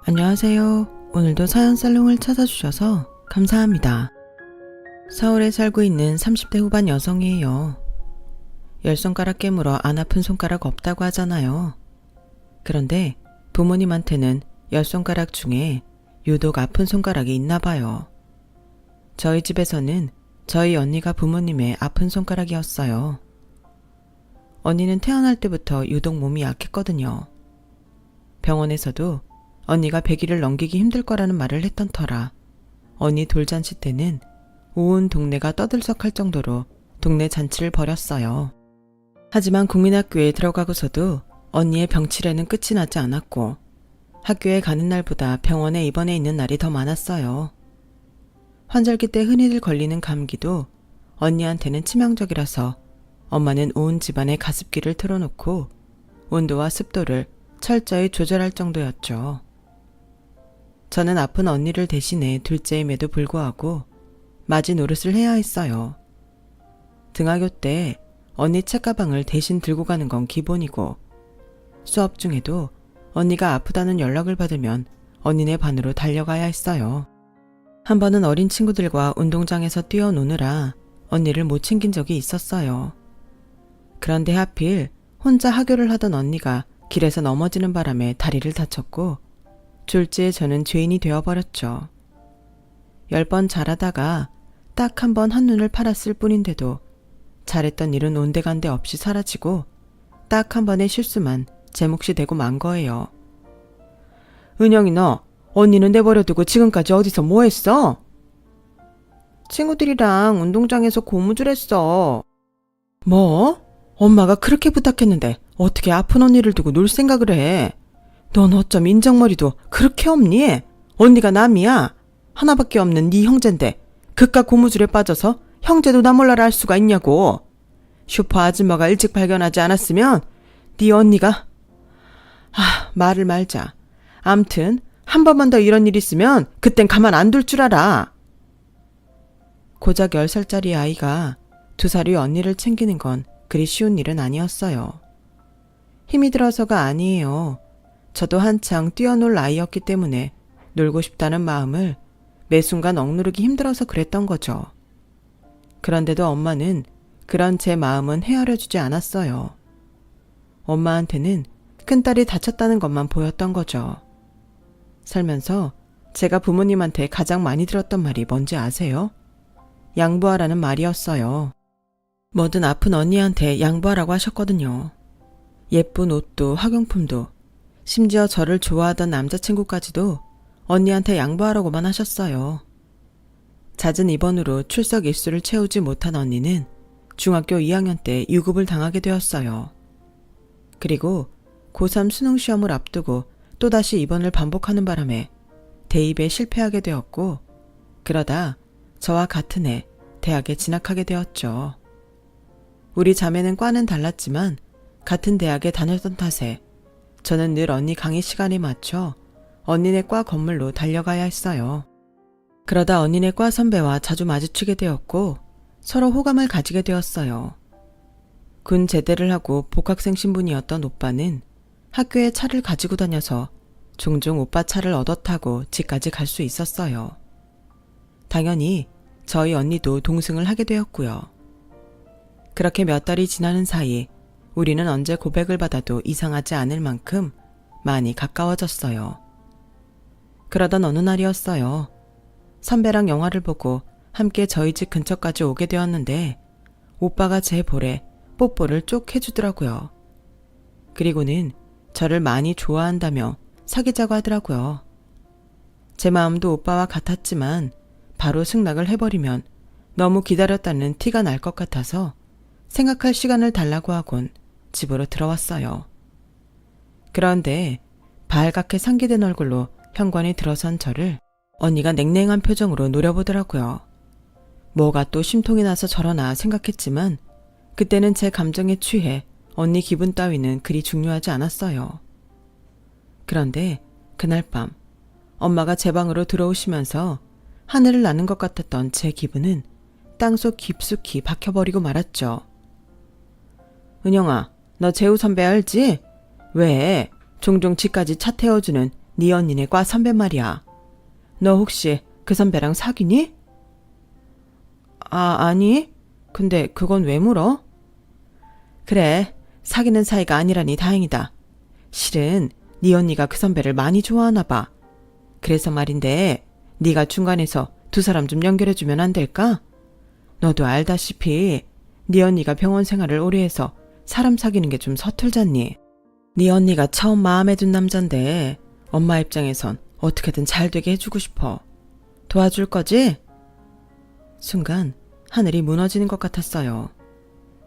안녕하세요. 오늘도 사연 살롱을 찾아주셔서 감사합니다. 서울에 살고 있는 30대 후반 여성이에요. 10손가락 깨물어 안 아픈 손가락 없다고 하잖아요. 그런데 부모님한테는 10손가락 중에 유독 아픈 손가락이 있나 봐요. 저희 집에서는 저희 언니가 부모님의 아픈 손가락이었어요. 언니는 태어날 때부터 유독 몸이 약했거든요. 병원에서도 언니가 100일을 넘기기 힘들 거라는 말을 했던 터라 언니 돌잔치 때는 온 동네가 떠들썩할 정도로 동네 잔치를 벌였어요. 하지만 국민학교에 들어가고서도 언니의 병치레는 끝이 나지 않았고 학교에 가는 날보다 병원에 입원해 있는 날이 더 많았어요. 환절기 때 흔히들 걸리는 감기도 언니한테는 치명적이라서 엄마는 온 집안에 가습기를 틀어놓고 온도와 습도를 철저히 조절할 정도였죠. 저는 아픈 언니를 대신해 둘째임에도 불구하고 맞이 노릇을 해야 했어요. 등하교 때 언니 책가방을 대신 들고 가는 건 기본이고 수업 중에도 언니가 아프다는 연락을 받으면 언니네 반으로 달려가야 했어요. 한 번은 어린 친구들과 운동장에서 뛰어노느라 언니를 못 챙긴 적이 있었어요. 그런데 하필 혼자 하교를 하던 언니가 길에서 넘어지는 바람에 다리를 다쳤고 졸지에 저는 죄인이 되어버렸죠. 10번 잘하다가 딱 한 번 한눈을 팔았을 뿐인데도 잘했던 일은 온데간데 없이 사라지고 딱 한 번의 실수만 제 몫이 되고 만 거예요. 은영이 너 언니는 내버려두고 지금까지 어디서 뭐 했어? 친구들이랑 운동장에서 고무줄했어. 뭐? 엄마가 그렇게 부탁했는데 어떻게 아픈 언니를 두고 놀 생각을 해? 넌 어쩜 인정머리도 그렇게 없니? 언니가 남이야? 하나밖에 없는 네 형제인데 그깟 고무줄에 빠져서 형제도 나 몰라라 할 수가 있냐고. 슈퍼 아줌마가 일찍 발견하지 않았으면 네 언니가... 말을 말자. 암튼 한 번만 더 이런 일 있으면 그땐 가만 안 둘 줄 알아. 고작 10살짜리 아이가 2살 위 언니를 챙기는 건 그리 쉬운 일은 아니었어요. 힘이 들어서가 아니에요. 저도 한창 뛰어놀 나이였기 때문에 놀고 싶다는 마음을 매 순간 억누르기 힘들어서 그랬던 거죠. 그런데도 엄마는 그런 제 마음은 헤아려주지 않았어요. 엄마한테는 큰딸이 다쳤다는 것만 보였던 거죠. 살면서 제가 부모님한테 가장 많이 들었던 말이 뭔지 아세요? 양보하라는 말이었어요. 뭐든 아픈 언니한테 양보하라고 하셨거든요. 예쁜 옷도 학용품도 심지어 저를 좋아하던 남자친구까지도 언니한테 양보하라고만 하셨어요. 잦은 입원으로 출석 일수를 채우지 못한 언니는 중학교 2학년 때 유급을 당하게 되었어요. 그리고 고3 수능 시험을 앞두고 또다시 입원을 반복하는 바람에 대입에 실패하게 되었고 그러다 저와 같은 해 대학에 진학하게 되었죠. 우리 자매는 과는 달랐지만 같은 대학에 다녔던 탓에 저는 늘 언니 강의 시간에 맞춰 언니네 과 건물로 달려가야 했어요. 그러다 언니네 과 선배와 자주 마주치게 되었고 서로 호감을 가지게 되었어요. 군 제대를 하고 복학생 신분이었던 오빠는 학교에 차를 가지고 다녀서 종종 오빠 차를 얻어 타고 집까지 갈 수 있었어요. 당연히 저희 언니도 동승을 하게 되었고요. 그렇게 몇 달이 지나는 사이 우리는 언제 고백을 받아도 이상하지 않을 만큼 많이 가까워졌어요. 그러던 어느 날이었어요. 선배랑 영화를 보고 함께 저희 집 근처까지 오게 되었는데 오빠가 제 볼에 뽀뽀를 쪽 해주더라고요. 그리고는 저를 많이 좋아한다며 사귀자고 하더라고요. 제 마음도 오빠와 같았지만 바로 승낙을 해버리면 너무 기다렸다는 티가 날 것 같아서 생각할 시간을 달라고 하곤 집으로 들어왔어요. 그런데 발갛게 상기된 얼굴로 현관에 들어선 저를 언니가 냉랭한 표정으로 노려보더라고요. 뭐가 또 심통이 나서 저러나 생각했지만 그때는 제 감정에 취해 언니 기분 따위는 그리 중요하지 않았어요. 그런데 그날 밤 엄마가 제 방으로 들어오시면서 하늘을 나는 것 같았던 제 기분은 땅속 깊숙이 박혀버리고 말았죠. 은영아, 너 재우 선배 알지? 왜 종종 집까지 차 태워주는 네 언니네 과 선배 말이야. 너 혹시 그 선배랑 사귀니? 아니. 근데 그건 왜 물어? 그래, 사귀는 사이가 아니라니 다행이다. 실은 네 언니가 그 선배를 많이 좋아하나 봐. 그래서 말인데 네가 중간에서 두 사람 좀 연결해주면 안 될까? 너도 알다시피 네 언니가 병원 생활을 오래 해서 사람 사귀는 게 좀 서툴잖니. 네 언니가 처음 마음에 든 남잔데 엄마 입장에선 어떻게든 잘 되게 해주고 싶어. 도와줄 거지? 순간 하늘이 무너지는 것 같았어요.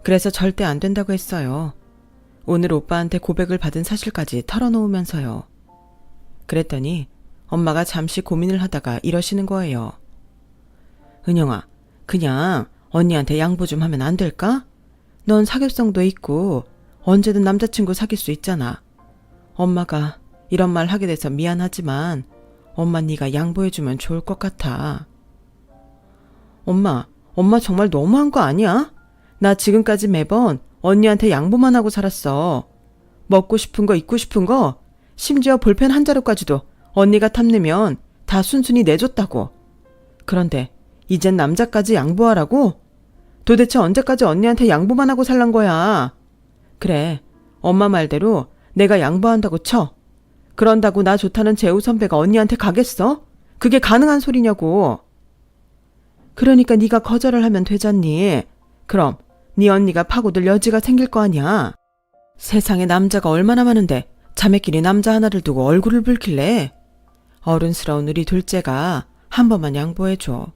그래서 절대 안 된다고 했어요. 오늘 오빠한테 고백을 받은 사실까지 털어놓으면서요. 그랬더니 엄마가 잠시 고민을 하다가 이러시는 거예요. 은영아, 그냥 언니한테 양보 좀 하면 안 될까? 넌 사교성도 있고 언제든 남자친구 사귈 수 있잖아. 엄마가 이런 말 하게 돼서 미안하지만 엄마 네가 양보해주면 좋을 것 같아. 엄마 정말 너무한 거 아니야? 나 지금까지 매번 언니한테 양보만 하고 살았어. 먹고 싶은 거 입고 싶은 거 심지어 볼펜 한 자루까지도 언니가 탐내면 다 순순히 내줬다고. 그런데 이젠 남자까지 양보하라고? 도대체 언제까지 언니한테 양보만 하고 살란 거야? 그래, 엄마 말대로 내가 양보한다고 쳐. 그런다고 나 좋다는 재우 선배가 언니한테 가겠어? 그게 가능한 소리냐고. 그러니까 네가 거절을 하면 되잖니. 그럼 네 언니가 파고들 여지가 생길 거 아니야. 세상에 남자가 얼마나 많은데 자매끼리 남자 하나를 두고 얼굴을 붉힐래? 어른스러운 우리 둘째가 한 번만 양보해줘.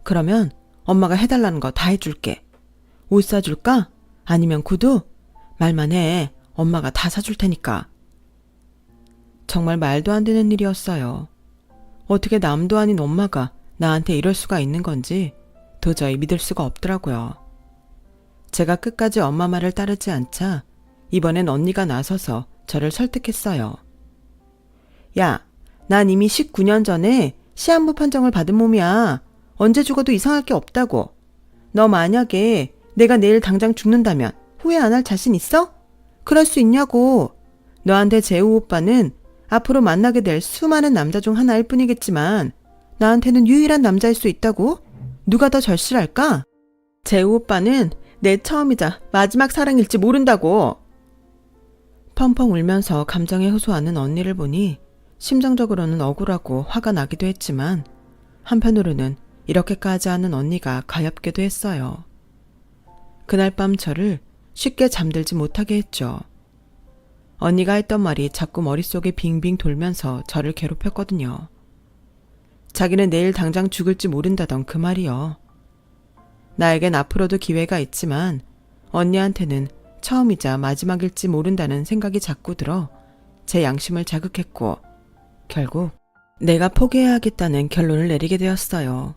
그러면 엄마가 해달라는 거 다 해줄게. 옷 사줄까? 아니면 구두? 말만 해. 엄마가 다 사줄 테니까. 정말 말도 안 되는 일이었어요. 어떻게 남도 아닌 엄마가 나한테 이럴 수가 있는 건지 도저히 믿을 수가 없더라고요. 제가 끝까지 엄마 말을 따르지 않자 이번엔 언니가 나서서 저를 설득했어요. 야, 난 이미 19년 전에 시한부 판정을 받은 몸이야. 언제 죽어도 이상할 게 없다고. 너 만약에 내가 내일 당장 죽는다면 후회 안 할 자신 있어? 그럴 수 있냐고. 너한테 재우 오빠는 앞으로 만나게 될 수많은 남자 중 하나일 뿐이겠지만 나한테는 유일한 남자일 수 있다고? 누가 더 절실할까? 재우 오빠는 내 처음이자 마지막 사랑일지 모른다고. 펑펑 울면서 감정에 호소하는 언니를 보니 심정적으로는 억울하고 화가 나기도 했지만 한편으로는 이렇게까지 하는 언니가 가엾기도 했어요. 그날 밤 저를 쉽게 잠들지 못하게 했죠. 언니가 했던 말이 자꾸 머릿속에 빙빙 돌면서 저를 괴롭혔거든요. 자기는 내일 당장 죽을지 모른다던 그 말이요. 나에겐 앞으로도 기회가 있지만 언니한테는 처음이자 마지막일지 모른다는 생각이 자꾸 들어 제 양심을 자극했고 결국 내가 포기해야겠다는 결론을 내리게 되었어요.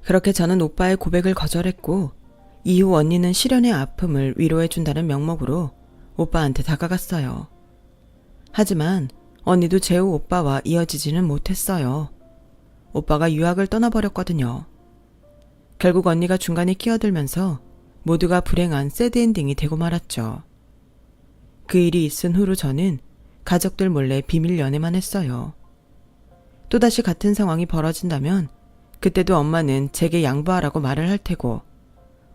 그렇게 저는 오빠의 고백을 거절했고 이후 언니는 시련의 아픔을 위로해준다는 명목으로 오빠한테 다가갔어요. 하지만 언니도 재우 오빠와 이어지지는 못했어요. 오빠가 유학을 떠나버렸거든요. 결국 언니가 중간에 끼어들면서 모두가 불행한 새드엔딩이 되고 말았죠. 그 일이 있은 후로 저는 가족들 몰래 비밀 연애만 했어요. 또다시 같은 상황이 벌어진다면 그때도 엄마는 제게 양보하라고 말을 할 테고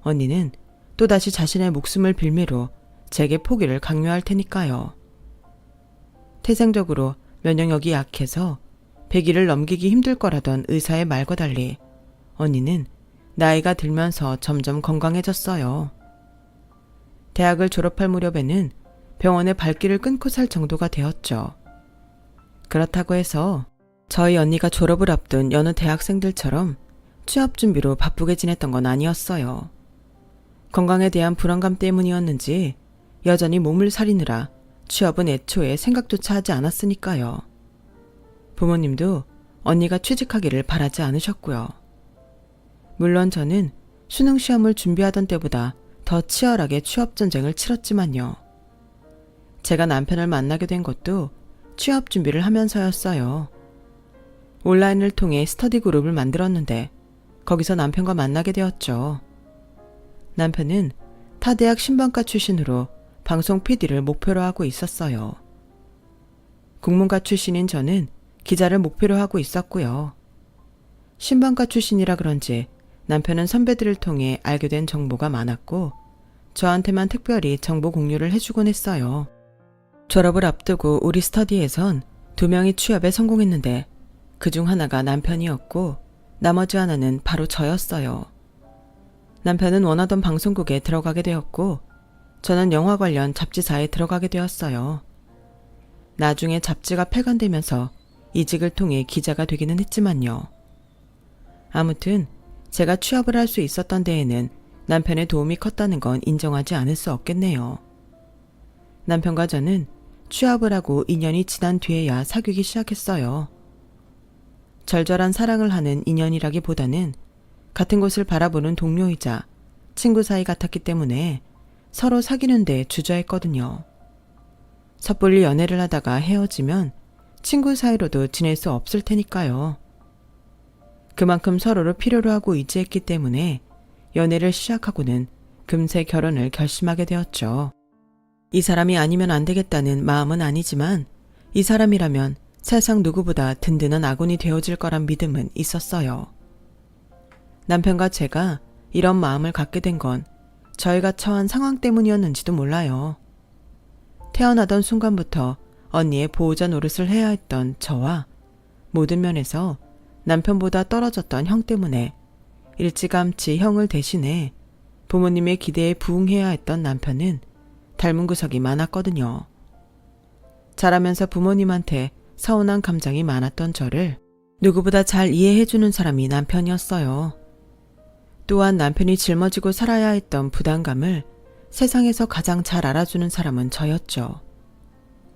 언니는 또다시 자신의 목숨을 빌미로 제게 포기를 강요할 테니까요. 태생적으로 면역력이 약해서 100일을 넘기기 힘들 거라던 의사의 말과 달리 언니는 나이가 들면서 점점 건강해졌어요. 대학을 졸업할 무렵에는 병원에 발길을 끊고 살 정도가 되었죠. 그렇다고 해서 저희 언니가 졸업을 앞둔 여느 대학생들처럼 취업 준비로 바쁘게 지냈던 건 아니었어요. 건강에 대한 불안감 때문이었는지 여전히 몸을 사리느라 취업은 애초에 생각조차 하지 않았으니까요. 부모님도 언니가 취직하기를 바라지 않으셨고요. 물론 저는 수능 시험을 준비하던 때보다 더 치열하게 취업 전쟁을 치렀지만요. 제가 남편을 만나게 된 것도 취업 준비를 하면서였어요. 온라인을 통해 스터디 그룹을 만들었는데 거기서 남편과 만나게 되었죠. 남편은 타 대학 신방과 출신으로 방송 PD를 목표로 하고 있었어요. 국문과 출신인 저는 기자를 목표로 하고 있었고요. 신방과 출신이라 그런지 남편은 선배들을 통해 알게 된 정보가 많았고 저한테만 특별히 정보 공유를 해주곤 했어요. 졸업을 앞두고 우리 스터디에선 2명이 취업에 성공했는데 그중 하나가 남편이었고 나머지 하나는 바로 저였어요. 남편은 원하던 방송국에 들어가게 되었고 저는 영화 관련 잡지사에 들어가게 되었어요. 나중에 잡지가 폐간되면서 이직을 통해 기자가 되기는 했지만요. 아무튼 제가 취업을 할 수 있었던 데에는 남편의 도움이 컸다는 건 인정하지 않을 수 없겠네요. 남편과 저는 취업을 하고 2년이 지난 뒤에야 사귀기 시작했어요. 절절한 사랑을 하는 인연이라기보다는 같은 곳을 바라보는 동료이자 친구 사이 같았기 때문에 서로 사귀는데 주저했거든요. 섣불리 연애를 하다가 헤어지면 친구 사이로도 지낼 수 없을 테니까요. 그만큼 서로를 필요로 하고 의지했기 때문에 연애를 시작하고는 금세 결혼을 결심하게 되었죠. 이 사람이 아니면 안 되겠다는 마음은 아니지만 이 사람이라면 세상 누구보다 든든한 아군이 되어줄 거란 믿음은 있었어요. 남편과 제가 이런 마음을 갖게 된 건 저희가 처한 상황 때문이었는지도 몰라요. 태어나던 순간부터 언니의 보호자 노릇을 해야 했던 저와 모든 면에서 남편보다 떨어졌던 형 때문에 일찌감치 형을 대신해 부모님의 기대에 부응해야 했던 남편은 닮은 구석이 많았거든요. 자라면서 부모님한테 서운한 감정이 많았던 저를 누구보다 잘 이해해주는 사람이 남편이었어요. 또한 남편이 짊어지고 살아야 했던 부담감을 세상에서 가장 잘 알아주는 사람은 저였죠.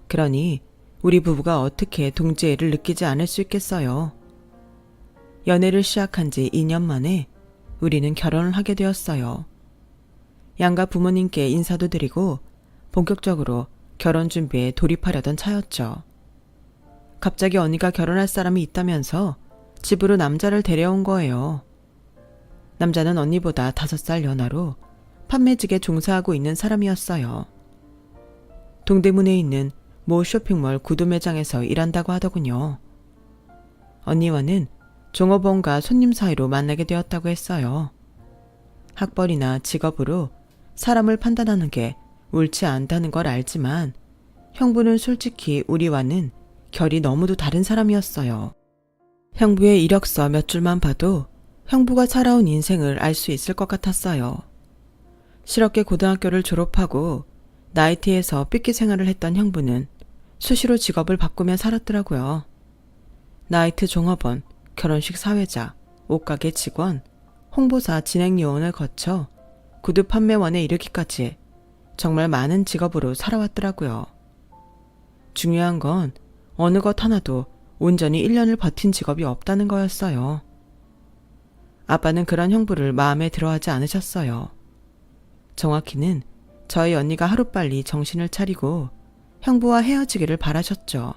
그러니 우리 부부가 어떻게 동지애를 느끼지 않을 수 있겠어요. 연애를 시작한 지 2년 만에 우리는 결혼을 하게 되었어요. 양가 부모님께 인사도 드리고 본격적으로 결혼 준비에 돌입하려던 차였죠. 갑자기 언니가 결혼할 사람이 있다면서 집으로 남자를 데려온 거예요. 남자는 언니보다 5살 연하로 판매직에 종사하고 있는 사람이었어요. 동대문에 있는 모 쇼핑몰 구두 매장에서 일한다고 하더군요. 언니와는 종업원과 손님 사이로 만나게 되었다고 했어요. 학벌이나 직업으로 사람을 판단하는 게 옳지 않다는 걸 알지만 형부는 솔직히 우리와는 결이 너무도 다른 사람이었어요. 형부의 이력서 몇 줄만 봐도 형부가 살아온 인생을 알 수 있을 것 같았어요. 실업계 고등학교를 졸업하고 나이트에서 삐끼 생활을 했던 형부는 수시로 직업을 바꾸며 살았더라고요. 나이트 종업원, 결혼식 사회자, 옷가게 직원, 홍보사 진행 요원을 거쳐 구두 판매원에 이르기까지 정말 많은 직업으로 살아왔더라고요. 중요한 건 어느 것 하나도 온전히 1년을 버틴 직업이 없다는 거였어요. 아빠는 그런 형부를 마음에 들어하지 않으셨어요. 정확히는 저희 언니가 하루빨리 정신을 차리고 형부와 헤어지기를 바라셨죠.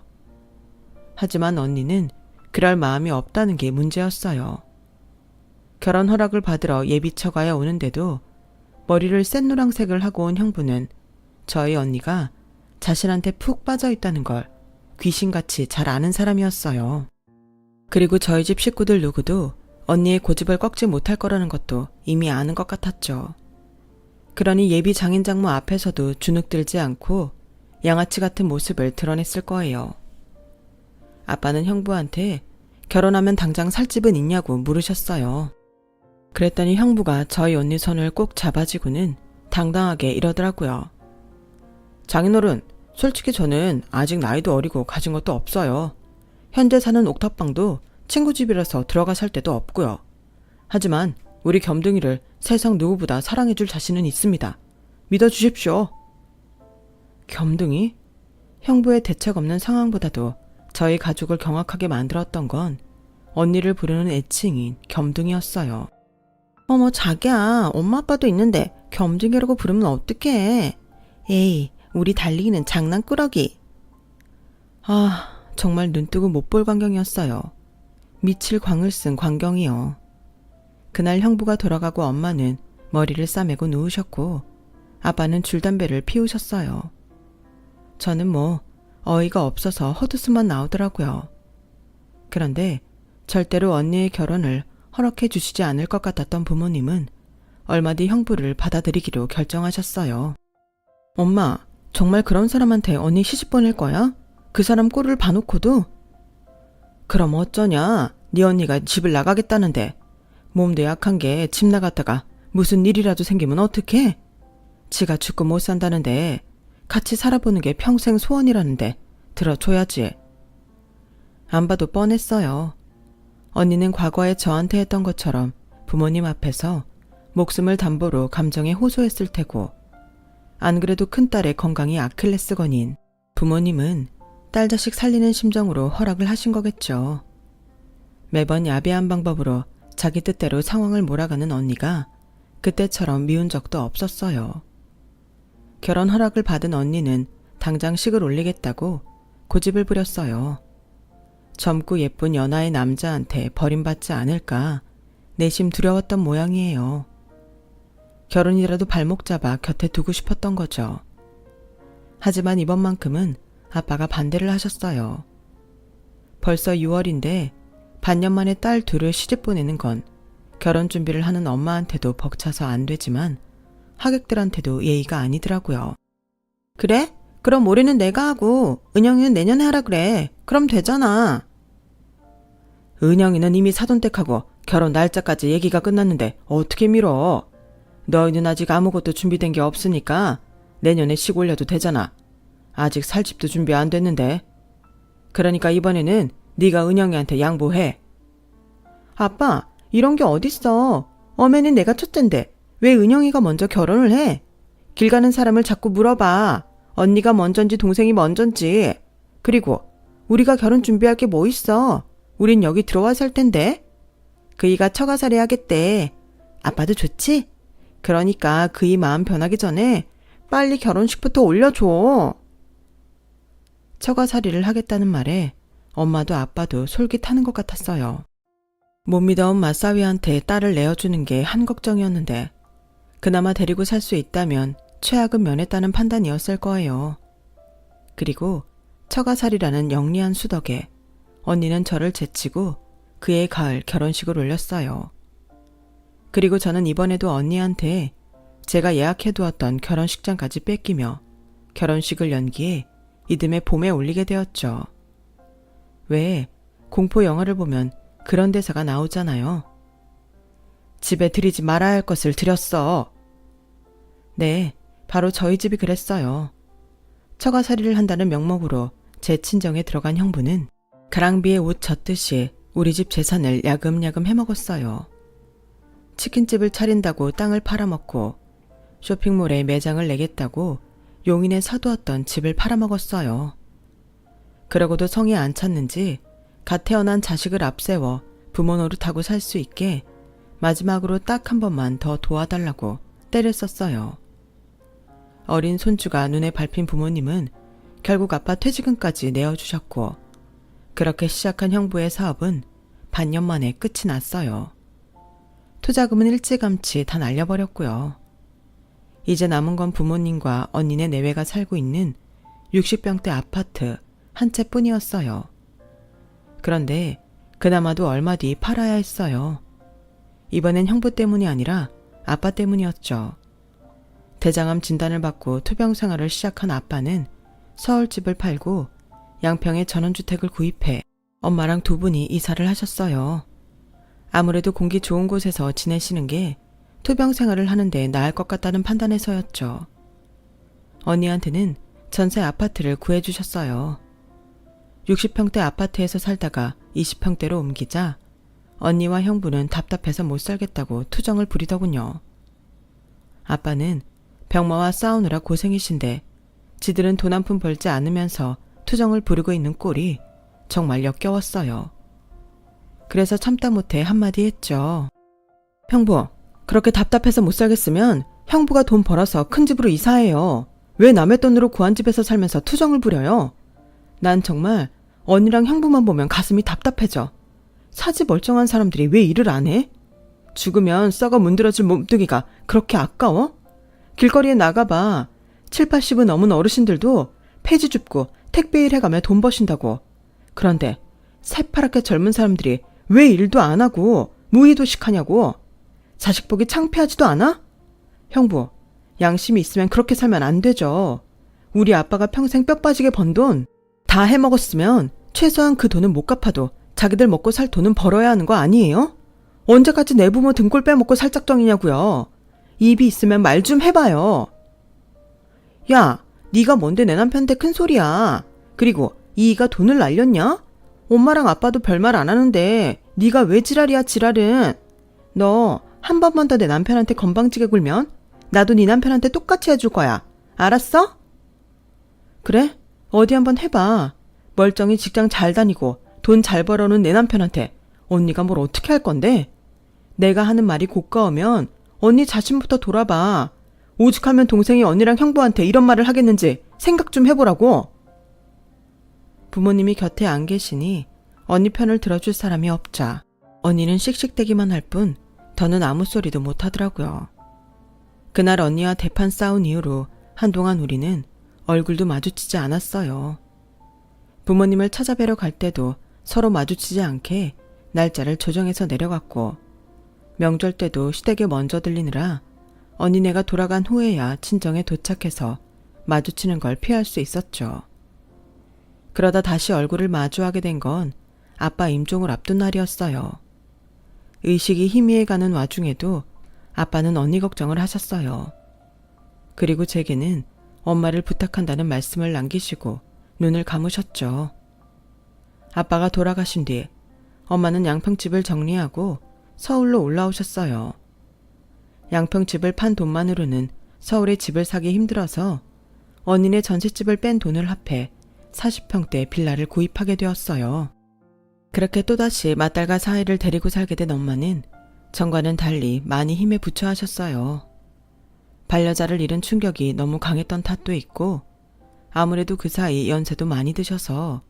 하지만 언니는 그럴 마음이 없다는 게 문제였어요. 결혼 허락을 받으러 예비처가에 오는데도 머리를 센 노란색을 하고 온 형부는 저희 언니가 자신한테 푹 빠져 있다는 걸 귀신같이 잘 아는 사람이었어요. 그리고 저희 집 식구들 누구도 언니의 고집을 꺾지 못할 거라는 것도 이미 아는 것 같았죠. 그러니 예비 장인장모 앞에서도 주눅들지 않고 양아치 같은 모습을 드러냈을 거예요. 아빠는 형부한테 결혼하면 당장 살 집은 있냐고 물으셨어요. 그랬더니 형부가 저희 언니 손을 꼭 잡아쥐고는 당당하게 이러더라고요. 장인어른, 솔직히 저는 아직 나이도 어리고 가진 것도 없어요. 현재 사는 옥탑방도 친구 집이라서 들어가 살 데도 없고요. 하지만 우리 겸둥이를 세상 누구보다 사랑해줄 자신은 있습니다. 믿어주십시오. 겸둥이? 형부의 대책 없는 상황보다도 저희 가족을 경악하게 만들었던 건 언니를 부르는 애칭인 겸둥이였어요. 어머 자기야, 엄마 아빠도 있는데 겸둥이라고 부르면 어떡해. 에이, 우리 달리기는 장난꾸러기. 아, 정말 눈뜨고 못 볼 광경이었어요. 미칠 광을 쓴 광경이요. 그날 형부가 돌아가고 엄마는 머리를 싸매고 누우셨고 아빠는 줄담배를 피우셨어요. 저는 어이가 없어서 헛웃음만 나오더라고요. 그런데 절대로 언니의 결혼을 허락해 주시지 않을 것 같았던 부모님은 얼마 뒤 형부를 받아들이기로 결정하셨어요. 엄마, 정말 그런 사람한테 언니 시집 보낼 거야? 그 사람 꼴을 봐놓고도? 그럼 어쩌냐? 네 언니가 집을 나가겠다는데 몸도 약한 게 집 나갔다가 무슨 일이라도 생기면 어떡해? 지가 죽고 못 산다는데 같이 살아보는 게 평생 소원이라는데 들어줘야지. 안 봐도 뻔했어요. 언니는 과거에 저한테 했던 것처럼 부모님 앞에서 목숨을 담보로 감정에 호소했을 테고, 안 그래도 큰딸의 건강이 아킬레스건인 부모님은 딸 자식 살리는 심정으로 허락을 하신 거겠죠. 매번 야비한 방법으로 자기 뜻대로 상황을 몰아가는 언니가 그때처럼 미운 적도 없었어요. 결혼 허락을 받은 언니는 당장 식을 올리겠다고 고집을 부렸어요. 젊고 예쁜 연하의 남자한테 버림받지 않을까 내심 두려웠던 모양이에요. 결혼이라도 발목 잡아 곁에 두고 싶었던 거죠. 하지만 이번만큼은 아빠가 반대를 하셨어요. 벌써 6월인데 반년 만에 딸 둘을 시집 보내는 건 결혼 준비를 하는 엄마한테도 벅차서 안 되지만 하객들한테도 예의가 아니더라고요. 그래? 그럼 올해는 내가 하고 은영이는 내년에 하라 그래. 그럼 되잖아. 은영이는 이미 사돈댁하고 결혼 날짜까지 얘기가 끝났는데 어떻게 미뤄? 너희는 아직 아무것도 준비된 게 없으니까 내년에 식 올려도 되잖아. 아직 살 집도 준비 안 됐는데. 그러니까 이번에는 네가 은영이한테 양보해. 아빠, 이런 게 어딨어. 엄애는 내가 첫째인데 왜 은영이가 먼저 결혼을 해? 길 가는 사람을 자꾸 물어봐. 언니가 먼저인지 동생이 먼저인지. 그리고 우리가 결혼 준비할 게 뭐 있어. 우린 여기 들어와 살 텐데. 그이가 처가살이 하겠대. 아빠도 좋지? 그러니까 그이 마음 변하기 전에 빨리 결혼식부터 올려줘. 처가살이를 하겠다는 말에 엄마도 아빠도 솔깃하는 것 같았어요. 못 믿어온 맞사위한테 딸을 내어주는 게 한 걱정이었는데 그나마 데리고 살 수 있다면 최악은 면했다는 판단이었을 거예요. 그리고 처가살이라는 영리한 수덕에 언니는 저를 제치고 그해 가을 결혼식을 올렸어요. 그리고 저는 이번에도 언니한테 제가 예약해두었던 결혼식장까지 뺏기며 결혼식을 연기해 이듬해 봄에 올리게 되었죠. 왜 공포 영화를 보면 그런 대사가 나오잖아요. 집에 들이지 말아야 할 것을 들였어. 네, 바로 저희 집이 그랬어요. 처가살이를 한다는 명목으로 제 친정에 들어간 형부는 가랑비에 옷 젖듯이 우리 집 재산을 야금야금 해먹었어요. 치킨집을 차린다고 땅을 팔아먹고 쇼핑몰에 매장을 내겠다고 용인에 사두었던 집을 팔아먹었어요. 그러고도 성에 안 찼는지 갓 태어난 자식을 앞세워 부모 노릇하고 살 수 있게 마지막으로 딱 한 번만 더 도와달라고 때를 썼어요. 어린 손주가 눈에 밟힌 부모님은 결국 아빠 퇴직금까지 내어주셨고 그렇게 시작한 형부의 사업은 반년 만에 끝이 났어요. 투자금은 일찌감치 다 날려버렸고요. 이제 남은 건 부모님과 언니네 내외가 살고 있는 60평대 아파트 한 채뿐이었어요. 그런데 그나마도 얼마 뒤 팔아야 했어요. 이번엔 형부 때문이 아니라 아빠 때문이었죠. 대장암 진단을 받고 투병 생활을 시작한 아빠는 서울집을 팔고 양평에 전원주택을 구입해 엄마랑 두 분이 이사를 하셨어요. 아무래도 공기 좋은 곳에서 지내시는 게 투병 생활을 하는데 나을 것 같다는 판단에서였죠. 언니한테는 전세 아파트를 구해주셨어요. 60평대 아파트에서 살다가 20평대로 옮기자 언니와 형부는 답답해서 못 살겠다고 투정을 부리더군요. 아빠는 병마와 싸우느라 고생이신데 지들은 돈 한 푼 벌지 않으면서 투정을 부리고 있는 꼴이 정말 역겨웠어요. 그래서 참다 못해 한마디 했죠. 형부, 그렇게 답답해서 못 살겠으면 형부가 돈 벌어서 큰 집으로 이사해요. 왜 남의 돈으로 구한 집에서 살면서 투정을 부려요? 난 정말 언니랑 형부만 보면 가슴이 답답해져. 사지 멀쩡한 사람들이 왜 일을 안 해? 죽으면 썩어 문드러질 몸뚱이가 그렇게 아까워? 길거리에 나가봐. 7, 80은 넘은 어르신들도 폐지 줍고 택배일 해가며 돈 버신다고. 그런데 새파랗게 젊은 사람들이 왜 일도 안 하고 무의도식 하냐고. 자식 보기 창피하지도 않아? 형부, 양심이 있으면 그렇게 살면 안 되죠. 우리 아빠가 평생 뼈 빠지게 번 돈 다 해먹었으면 최소한 그 돈은 못 갚아도 자기들 먹고 살 돈은 벌어야 하는 거 아니에요? 언제까지 내 부모 등골 빼먹고 살 작정이냐고요. 입이 있으면 말 좀 해봐요. 야, 네가 뭔데 내 남편한테 큰 소리야. 그리고 이이가 돈을 날렸냐? 엄마랑 아빠도 별말 안 하는데 네가 왜 지랄이야 지랄은. 너 한 번만 더 내 남편한테 건방지게 굴면 나도 네 남편한테 똑같이 해줄 거야. 알았어? 그래? 어디 한번 해봐. 멀쩡히 직장 잘 다니고 돈 잘 벌어오는 내 남편한테 언니가 뭘 어떻게 할 건데? 내가 하는 말이 고가우면 언니 자신부터 돌아봐. 오죽하면 동생이 언니랑 형부한테 이런 말을 하겠는지 생각 좀 해보라고. 부모님이 곁에 안 계시니 언니 편을 들어줄 사람이 없자 언니는 씩씩대기만 할 뿐 더는 아무 소리도 못 하더라고요. 그날 언니와 대판 싸운 이후로 한동안 우리는 얼굴도 마주치지 않았어요. 부모님을 찾아뵈러 갈 때도 서로 마주치지 않게 날짜를 조정해서 내려갔고, 명절 때도 시댁에 먼저 들리느라 언니네가 돌아간 후에야 친정에 도착해서 마주치는 걸 피할 수 있었죠. 그러다 다시 얼굴을 마주하게 된 건 아빠 임종을 앞둔 날이었어요. 의식이 희미해가는 와중에도 아빠는 언니 걱정을 하셨어요. 그리고 제게는 엄마를 부탁한다는 말씀을 남기시고 눈을 감으셨죠. 아빠가 돌아가신 뒤 엄마는 양평집을 정리하고 서울로 올라오셨어요. 양평집을 판 돈만으로는 서울에 집을 사기 힘들어서 언니네 전셋집을 뺀 돈을 합해 40평대 빌라를 구입하게 되었어요. 그렇게 또다시 맏딸과 사위를 데리고 살게 된 엄마는 전과는 달리 많이 힘에 부처 하셨어요. 반려자를 잃은 충격이 너무 강했던 탓도 있고 아무래도 그 사이 연세도 많이 드셔서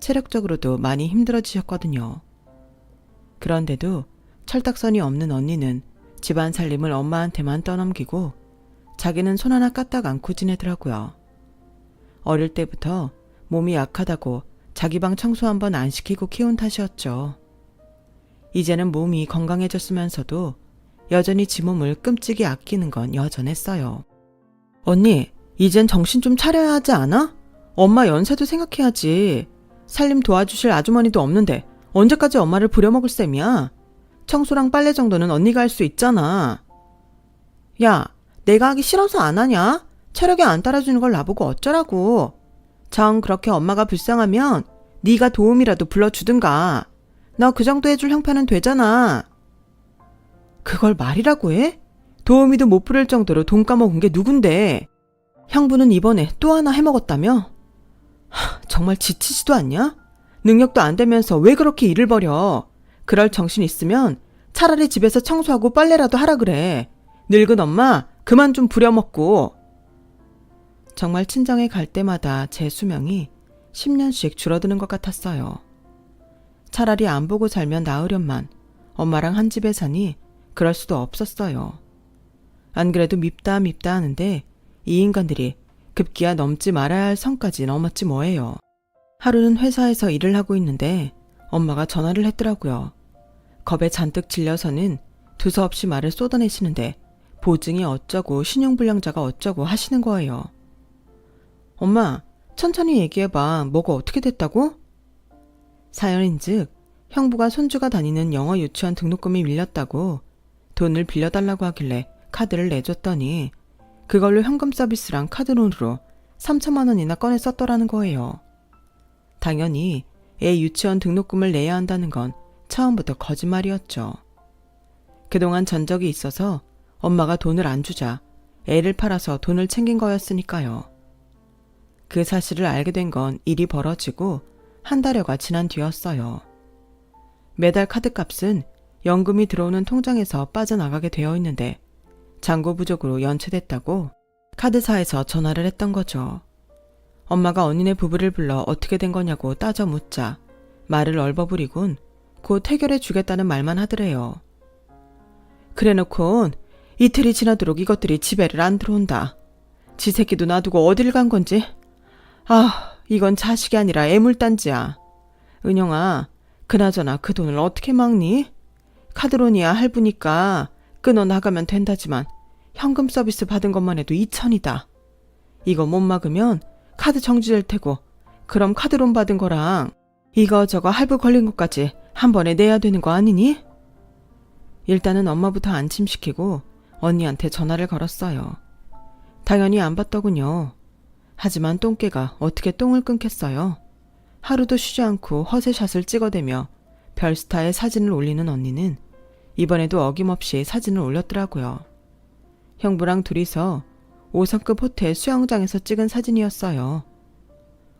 체력적으로도 많이 힘들어지셨거든요. 그런데도 철딱선이 없는 언니는 집안 살림을 엄마한테만 떠넘기고 자기는 손 하나 까딱 않고 지내더라고요. 어릴 때부터 몸이 약하다고 자기 방 청소 한번 안 시키고 키운 탓이었죠. 이제는 몸이 건강해졌으면서도 여전히 지 몸을 끔찍이 아끼는 건 여전했어요. 언니, 이젠 정신 좀 차려야 하지 않아? 엄마 연세도 생각해야지. 살림 도와주실 아주머니도 없는데 언제까지 엄마를 부려먹을 셈이야? 청소랑 빨래 정도는 언니가 할 수 있잖아. 야, 내가 하기 싫어서 안 하냐? 체력이 안 따라주는 걸 나보고 어쩌라고. 정 그렇게 엄마가 불쌍하면 네가 도움이라도 불러주든가. 너 그 정도 해줄 형편은 되잖아. 그걸 말이라고 해? 도우미도 못 부를 정도로 돈 까먹은 게 누군데. 형부는 이번에 또 하나 해먹었다며? 정말 지치지도 않냐? 능력도 안 되면서 왜 그렇게 일을 벌여. 그럴 정신 있으면 차라리 집에서 청소하고 빨래라도 하라 그래. 늙은 엄마 그만 좀 부려먹고. 정말 친정에 갈 때마다 제 수명이 10년씩 줄어드는 것 같았어요. 차라리 안 보고 살면 나으련만 엄마랑 한 집에 사니 그럴 수도 없었어요. 안 그래도 밉다 하는데 이 인간들이 급기야 넘지 말아야 할 선까지 넘었지 뭐예요. 하루는 회사에서 일을 하고 있는데 엄마가 전화를 했더라고요. 겁에 잔뜩 질려서는 두서없이 말을 쏟아내시는데 보증이 어쩌고 신용불량자가 어쩌고 하시는 거예요. 엄마, 천천히 얘기해봐. 뭐가 어떻게 됐다고? 사연인즉 형부가 손주가 다니는 영어 유치원 등록금이 밀렸다고 돈을 빌려달라고 하길래 카드를 내줬더니 그걸로 현금 서비스랑 카드론으로 3천만 원이나 꺼내 썼더라는 거예요. 당연히 애 유치원 등록금을 내야 한다는 건 처음부터 거짓말이었죠. 그동안 전적이 있어서 엄마가 돈을 안 주자 애를 팔아서 돈을 챙긴 거였으니까요. 그 사실을 알게 된 건 일이 벌어지고 한 달여가 지난 뒤였어요. 매달 카드값은 연금이 들어오는 통장에서 빠져나가게 되어 있는데 잔고 부족으로 연체됐다고 카드사에서 전화를 했던 거죠. 엄마가 언니네 부부를 불러 어떻게 된 거냐고 따져 묻자 말을 얼버무리곤 곧 해결해 주겠다는 말만 하더래요. 그래놓곤 이틀이 지나도록 이것들이 집에를 안 들어온다. 지 새끼도 놔두고 어딜 간 건지. 이건 자식이 아니라 애물단지야. 은영아, 그나저나 그 돈을 어떻게 막니? 카드론이야 할부니까 끊어 나가면 된다지만 현금 서비스 받은 것만 해도 2천이다. 이거 못 막으면 카드 정지될 테고 그럼 카드론 받은 거랑 이거저거 할부 걸린 것까지 한 번에 내야 되는 거 아니니? 일단은 엄마부터 안심시키고 언니한테 전화를 걸었어요. 당연히 안 받더군요. 하지만 똥개가 어떻게 똥을 끊겠어요. 하루도 쉬지 않고 허세샷을 찍어대며 별스타의 사진을 올리는 언니는 이번에도 어김없이 사진을 올렸더라고요. 형부랑 둘이서 5성급 호텔 수영장에서 찍은 사진이었어요.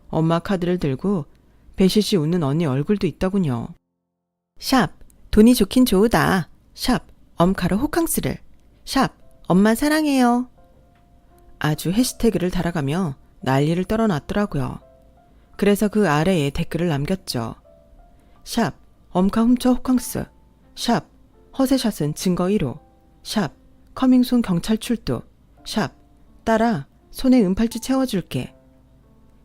엄마 카드를 들고 배시시 웃는 언니 얼굴도 있더군요. 샵, 돈이 좋긴 좋으다. 샵, 엄카로 호캉스를. 샵, 엄마 사랑해요. 아주 해시태그를 달아가며 난리를 떨어놨더라고요. 그래서 그 아래에 댓글을 남겼죠. 샵, 엄카 훔쳐 호캉스. 샵, 허세샷은 증거 1호. 샵, 커밍순 경찰 출두. 샵, 딸아, 손에 은팔찌 채워줄게.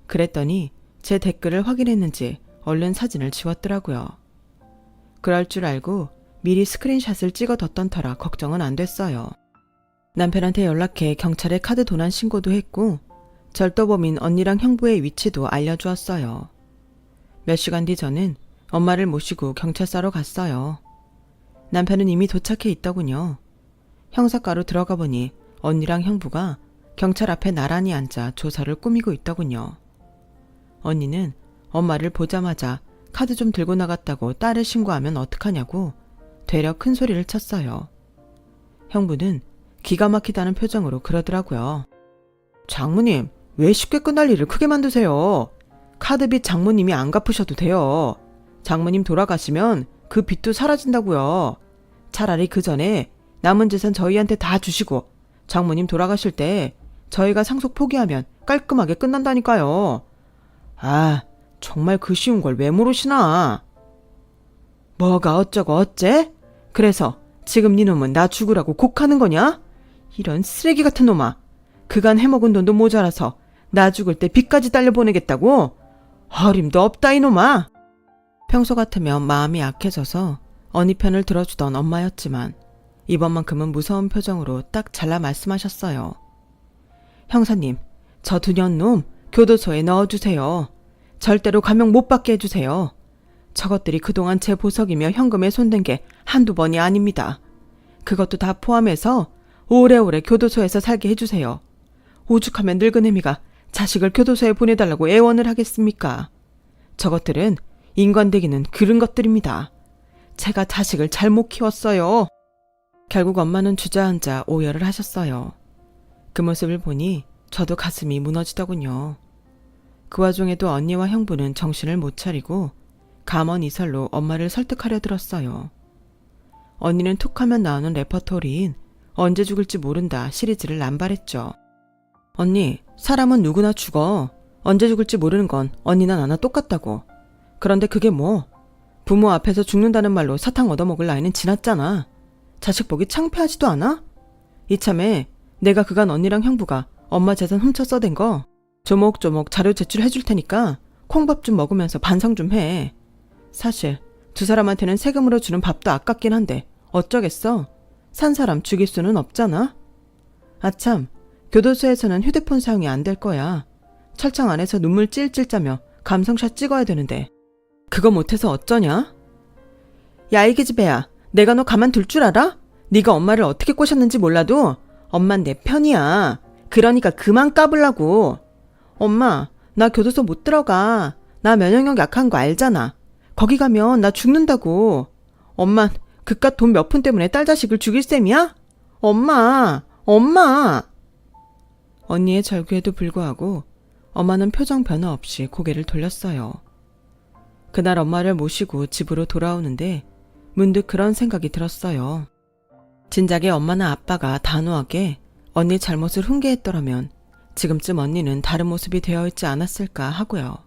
그랬더니 제 댓글을 확인했는지 얼른 사진을 지웠더라고요. 그럴 줄 알고 미리 스크린샷을 찍어뒀던 터라 걱정은 안 됐어요. 남편한테 연락해 경찰에 카드 도난 신고도 했고 절도범인 언니랑 형부의 위치도 알려주었어요. 몇 시간 뒤 저는 엄마를 모시고 경찰서로 갔어요. 남편은 이미 도착해 있더군요. 형사과로 들어가 보니 언니랑 형부가 경찰 앞에 나란히 앉아 조사를 꾸미고 있더군요. 언니는 엄마를 보자마자 카드 좀 들고 나갔다고 딸을 신고하면 어떡하냐고 되려 큰 소리를 쳤어요. 형부는 기가 막히다는 표정으로 그러더라고요. 장모님, 왜 쉽게 끝날 일을 크게 만드세요? 카드빚 장모님이 안 갚으셔도 돼요. 장모님 돌아가시면 그 빚도 사라진다고요. 차라리 그 전에 남은 재산 저희한테 다 주시고 장모님 돌아가실 때 저희가 상속 포기하면 깔끔하게 끝난다니까요. 아, 정말 그 쉬운 걸 왜 모르시나? 뭐가 어쩌고 어째? 그래서 지금 니놈은 나 죽으라고 곡하는 거냐? 이런 쓰레기 같은 놈아. 그간 해먹은 돈도 모자라서 나 죽을 때 빚까지 딸려보내겠다고? 어림도 없다 이놈아. 평소 같으면 마음이 약해져서 언니 편을 들어주던 엄마였지만 이번만큼은 무서운 표정으로 딱 잘라 말씀하셨어요. 형사님, 저 두 년놈 교도소에 넣어주세요. 절대로 감형 못 받게 해주세요. 저것들이 그동안 제 보석이며 현금에 손댄 게 한두 번이 아닙니다. 그것도 다 포함해서 오래오래 교도소에서 살게 해주세요. 오죽하면 늙은 애미가 자식을 교도소에 보내달라고 애원을 하겠습니까? 저것들은 인간되기는 그른 것들입니다. 제가 자식을 잘못 키웠어요. 결국 엄마는 주저앉아 오열을 하셨어요. 그 모습을 보니 저도 가슴이 무너지더군요. 그 와중에도 언니와 형부는 정신을 못 차리고 감언이설로 엄마를 설득하려 들었어요. 언니는 툭하면 나오는 레퍼토리인 언제 죽을지 모른다 시리즈를 남발했죠. 언니, 사람은 누구나 죽어. 언제 죽을지 모르는 건 언니나 나나 똑같다고. 그런데 그게 뭐? 부모 앞에서 죽는다는 말로 사탕 얻어먹을 나이는 지났잖아. 자식 보기 창피하지도 않아? 이참에 내가 그간 언니랑 형부가 엄마 재산 훔쳐 써댄 거 조목조목 자료 제출해 줄 테니까 콩밥 좀 먹으면서 반성 좀 해. 사실 두 사람한테는 세금으로 주는 밥도 아깝긴 한데 어쩌겠어. 산 사람 죽일 수는 없잖아. 아참, 교도소에서는 휴대폰 사용이 안 될 거야. 철창 안에서 눈물 찔찔 짜며 감성샷 찍어야 되는데 그거 못해서 어쩌냐? 야, 이 기집애야, 내가 너 가만둘 줄 알아? 네가 엄마를 어떻게 꼬셨는지 몰라도 엄만 내 편이야. 그러니까 그만 까불라고. 엄마, 나 교도소 못 들어가. 나 면역력 약한 거 알잖아. 거기 가면 나 죽는다고. 엄만 그깟 돈 몇 푼 때문에 딸 자식을 죽일 셈이야? 엄마, 엄마. 언니의 절규에도 불구하고 엄마는 표정 변화 없이 고개를 돌렸어요. 그날 엄마를 모시고 집으로 돌아오는데 문득 그런 생각이 들었어요. 진작에 엄마나 아빠가 단호하게 언니 잘못을 훈계했더라면 지금쯤 언니는 다른 모습이 되어 있지 않았을까 하고요.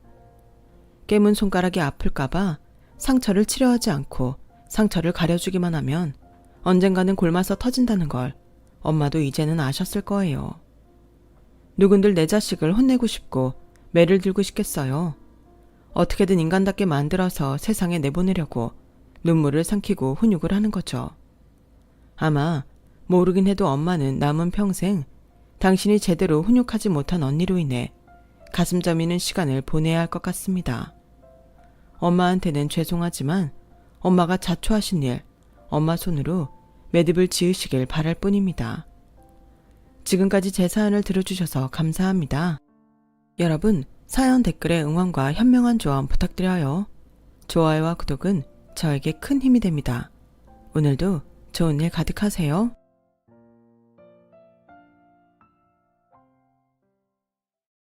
깨문 손가락이 아플까봐 상처를 치료하지 않고 상처를 가려주기만 하면 언젠가는 곪아서 터진다는 걸 엄마도 이제는 아셨을 거예요. 누군들 내 자식을 혼내고 싶고 매를 들고 싶겠어요. 어떻게든 인간답게 만들어서 세상에 내보내려고 눈물을 삼키고 훈육을 하는 거죠. 아마 모르긴 해도 엄마는 남은 평생 당신이 제대로 훈육하지 못한 언니로 인해 가슴 저미는 시간을 보내야 할 것 같습니다. 엄마한테는 죄송하지만 엄마가 자초하신 일, 엄마 손으로 매듭을 지으시길 바랄 뿐입니다. 지금까지 제 사연을 들어주셔서 감사합니다. 여러분, 사연 댓글에 응원과 현명한 조언 부탁드려요. 좋아요와 구독은 저에게 큰 힘이 됩니다. 오늘도 좋은 일 가득하세요.